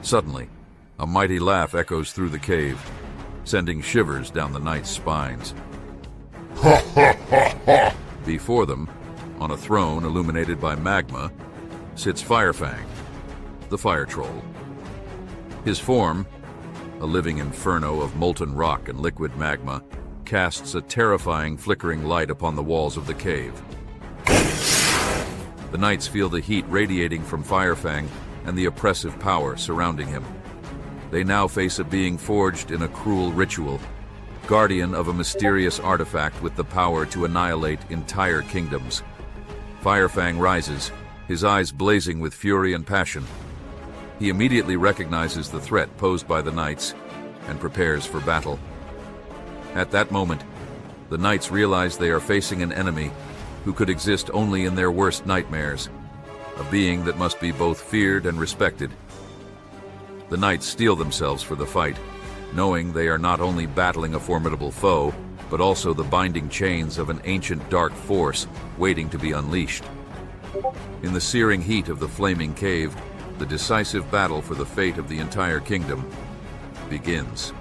Suddenly, a mighty laugh echoes through the cave, sending shivers down the knight's spines. Before them, on a throne illuminated by magma, sits fireFang, the fire troll. His form, a living inferno of molten rock and liquid magma, casts a terrifying flickering light upon the walls of the cave. The knights feel the heat radiating from fireFang and the oppressive power surrounding him. They now face a being forged in a cruel ritual, guardian of a mysterious artifact with the power to annihilate entire kingdoms. fireFang rises, his eyes blazing with fury and passion. He immediately recognizes the threat posed by the knights and prepares for battle. At that moment, the knights realize they are facing an enemy who could exist only in their worst nightmares, a being that must be both feared and respected. The knights steel themselves for the fight, knowing they are not only battling a formidable foe, but also the binding chains of an ancient dark force waiting to be unleashed. In the searing heat of the flaming cave, the decisive battle for the fate of the entire kingdom begins.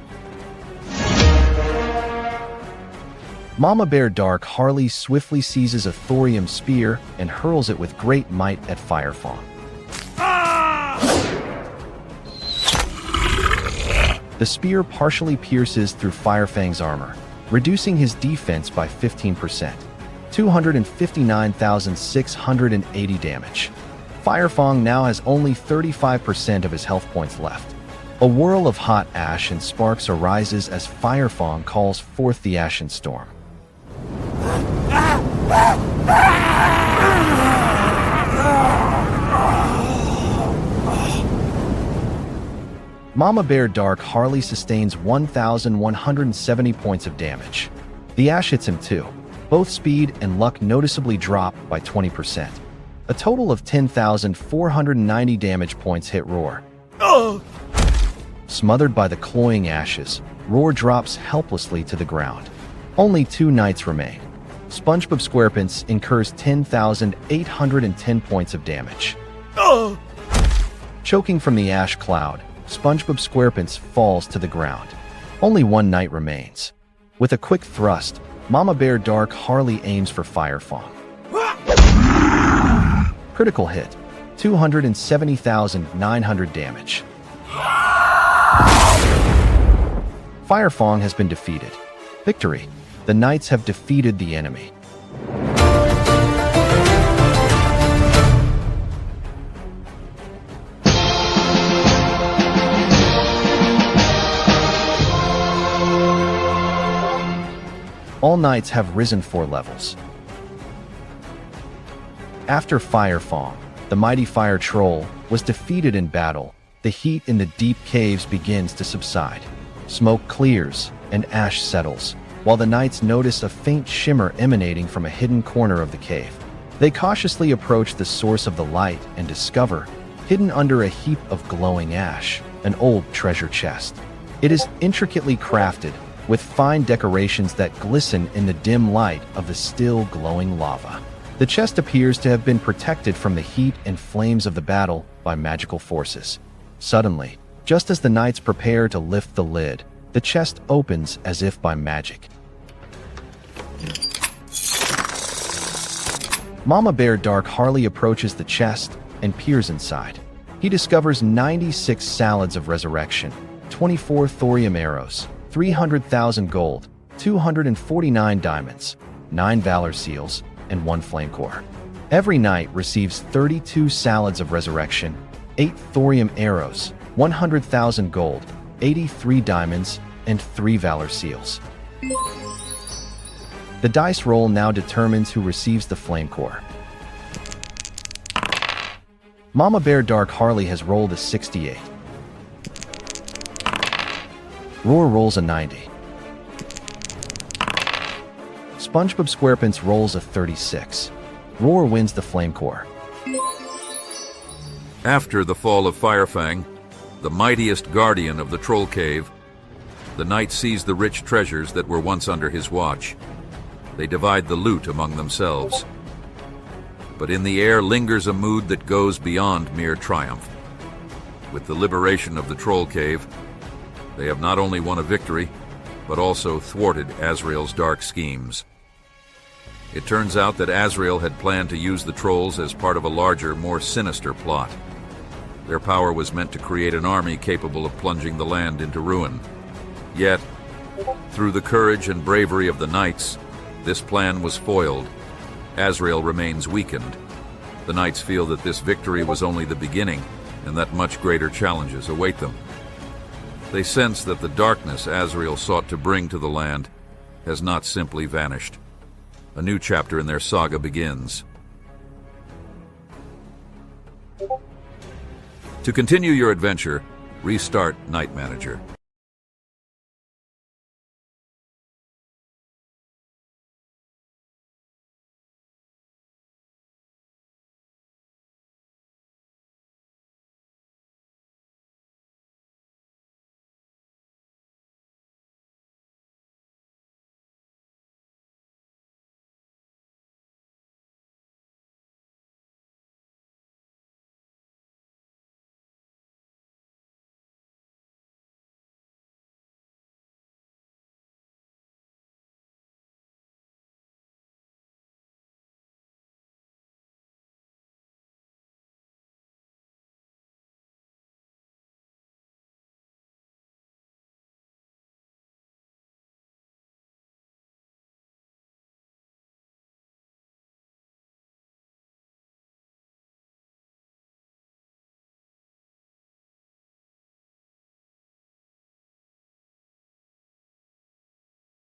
mamaBear Dark Harley swiftly seizes a thorium spear and hurls it with great might at fireFang. The spear partially pierces through fireFang's armor, reducing his defense by 15%, 259,680 damage. fireFang now has only 35% of his health points left. A whirl of hot ash and sparks arises as fireFang calls forth the Ashen Storm. mamaBear Dark Harley sustains 1,170 points of damage. The ash hits him too. Both speed and luck noticeably drop by 20%. A total of 10,490 damage points hit Roar. Smothered by the cloying ashes, Roar drops helplessly to the ground. Only 2 knights remain. SpongeBob SquarePants incurs 10,810 points of damage. Choking from the ash cloud, SpongeBob SquarePants falls to the ground. Only 1 knight remains. With a quick thrust, mamaBear Dark Harley aims for fireFang. Critical hit, 270,900 damage. fireFang has been defeated. Victory! The knights have defeated the enemy. All knights have risen 4 levels. After fireFang, the mighty fire troll, was defeated in battle, the heat in the deep caves begins to subside. Smoke clears and ash settles, while the knights notice a faint shimmer emanating from a hidden corner of the cave. They cautiously approach the source of the light and discover, hidden under a heap of glowing ash, an old treasure chest. It is intricately crafted, with fine decorations that glisten in the dim light of the still glowing lava. The chest appears to have been protected from the heat and flames of the battle by magical forces. Suddenly, just as the knights prepare to lift the lid, the chest opens as if by magic. mamaBear Dark Harley approaches the chest and peers inside. He discovers 96 salads of resurrection, 24 thorium arrows, 300,000 gold, 249 diamonds, 9 valor seals, and 1 flame core. Every knight receives 32 salads of resurrection, 8 thorium arrows, 100,000 gold, 83 diamonds, and 3 valor seals. The dice roll now determines who receives the flame core. mamaBear Dark Harley has rolled a 68. Roar rolls a 90. SpongeBob SquarePants rolls a 36. Roar wins the flame core. After the fall of fireFang, the mightiest guardian of the troll cave, the knights seize the rich treasures that were once under his watch. They divide the loot among themselves. But in the air lingers a mood that goes beyond mere triumph. With the liberation of the Troll Cave, they have not only won a victory, but also thwarted Azrael's dark schemes. It turns out that Azrael had planned to use the trolls as part of a larger, more sinister plot. Their power was meant to create an army capable of plunging the land into ruin. Yet, through the courage and bravery of the knights, this plan was foiled. Azrael remains weakened. The knights feel that this victory was only the beginning, and that much greater challenges await them. They sense that the darkness Azrael sought to bring to the land has not simply vanished. A new chapter in their saga begins. To continue your adventure, restart Night Manager.